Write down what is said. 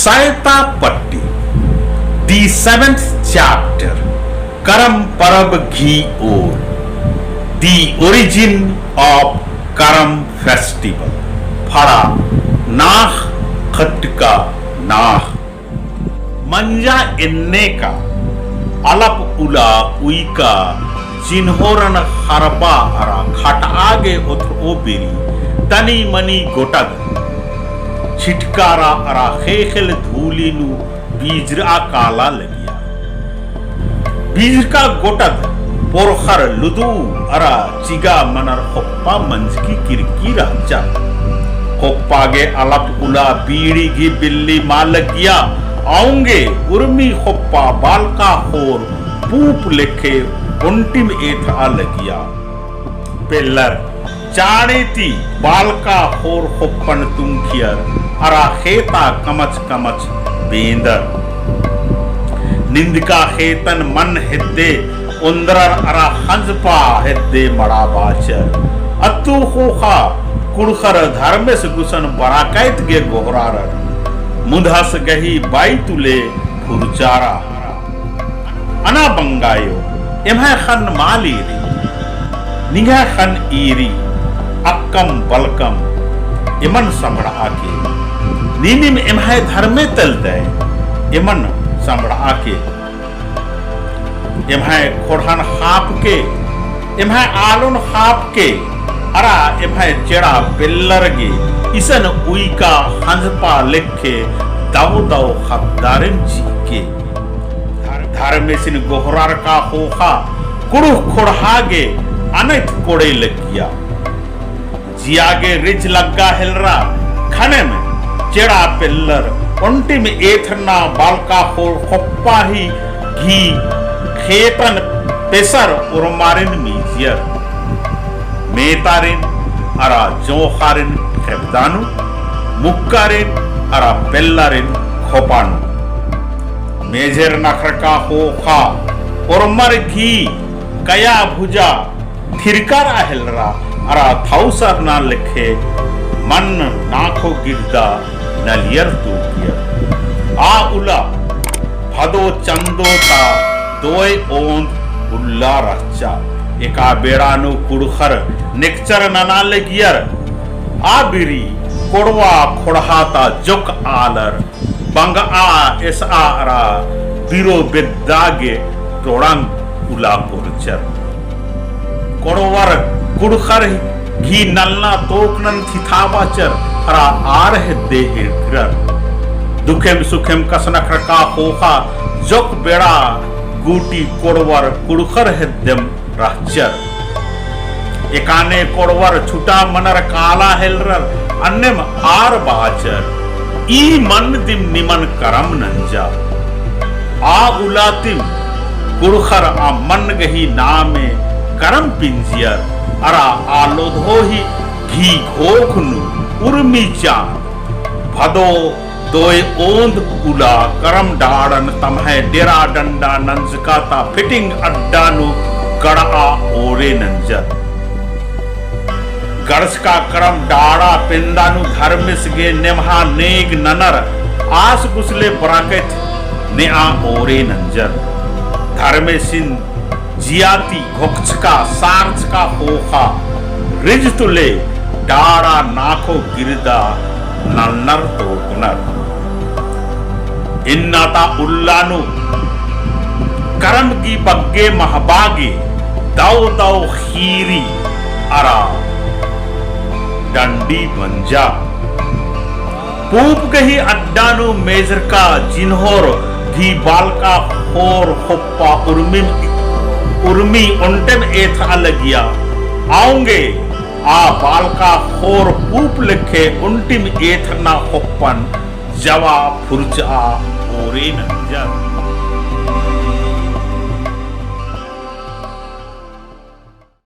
सायतापट्टी, the 7th chapter, Karam Parab Ghi Or, the origin of Karam festival, Phara, Nah, Khatka, Nah, Manja Inneka, Alap Ula Uika, Jinhoran Harba Ara, Khatage Otr Obiri, Tani Mani Gotag, छिटकारा अरा खेखल धूलीनु बीजरा काला लगिया बीज का गोटद पोरखर लुदू अरा चिगा मनर होप्पा मंज की किरकिरा चा होप्पागे अलप उला बीड़ी की बिल्ली माल लगिया आऊंगे उर्मी होप्पा बालका होर पूप लेखे उंटिम एथा लगिया पेलर चाणेती बालका होर होप्पन तुमखियर अरा खेता कमच कमच बेंदर निंदका खेतन मन हिद्दे उंदरर अरा हंजपा हिद्दे मड़ा बाचर अतु खोखा कुड़खर धर्मेस गुसन बराकैत गे गोहरार मुधस गही बाई तुले फुरचारा अना बंगायो एमह खन मालीरी निगा खन ईरी अक्कम बलकम इमन समड़ा आके नीनिम इमहाय धर्मे तल दे इमन समड़ा आके इमहाय खोड़हन हाप के इमहाय आलुन हाप के अरा इमहाय चेड़ा पिल्लर गे इसन उई का हंजपा लिखे दाव दाव खबदारिन जी के धर्मे सिन गोहरार का होखा कुड़ुख खोड़हागे अनैत कोड़े लगिया जियागे रिज लग्गा हिलरा खने में चेड़ा पिल्लर उंटी में एथना बालका होर खोप्पा ही घी खेतन पेसर उर्मारिन मीजियर मेतारिन अरा जोखारिन खेबदानु मुक्कारिन अरा पिल्लरिन खोपानु मेजर नखरका होखा उर्मर घी कया भुजा थिरकारा हिलरा अरा थाउसर ना लिखे मन नाखो गिरदा नलियर तूकियर आ उला भदो चंदो ता दोय ओंद उल्ला रच्चा एका बेड़ानु कुड़खर निकचर नना लगियर आ बिरी कोड़वा खोड़हाता जुक आलर बंग आ एस आरा बिरो बिद्दागे तोड़ंग उला पुरचर कोड़वर कुड़खर घी नलना तोकनन थिथावाचर हरा आर हिद्दे हिरकर दुखेम सुखेम कसनख का होखा जोक बेड़ा गूटी कोड़वर कुड़खर हिद्दम रहचर एकाने कोड़वर छुटा मनर काला हिलरर अन्यम आर बाचर ई मन दिम निमन करम नंजा आ उलातिम कुड़खर आ मन गही नामे करम पिंजियर अरा आलोधो ही घी घोखनु उर्मी चान भदो दोय ओंद उला करम डाड़न तमहे डेरा डंडा नंजकाता फिटिंग अड्डानु गड़ा ओरे नंजर गड़स का करम डाड़ा पिंदानु धर्मिस गे नेमहा नेग ननर आस गुसले बराकेत ने आ ओरे नंजर धर्मे सिंह जियाती घोक्चका सार्चका होखा रिज तुले डारा नाखो गिरदा नन्नर तो कुनर इन्नाता उल्लानु करम की बग्गे महबागे दाव दाव खीरी अरा डंडी बंजा पूप गही अड्डानु मेजर का जिन्होर घी बालका होर होप्पा उर्मी उंटन एथा लगिया आऊंगे आ बालका होर पूप लिखे उंटिम एथना होप्पन जवा फुरचा ओरे नंजर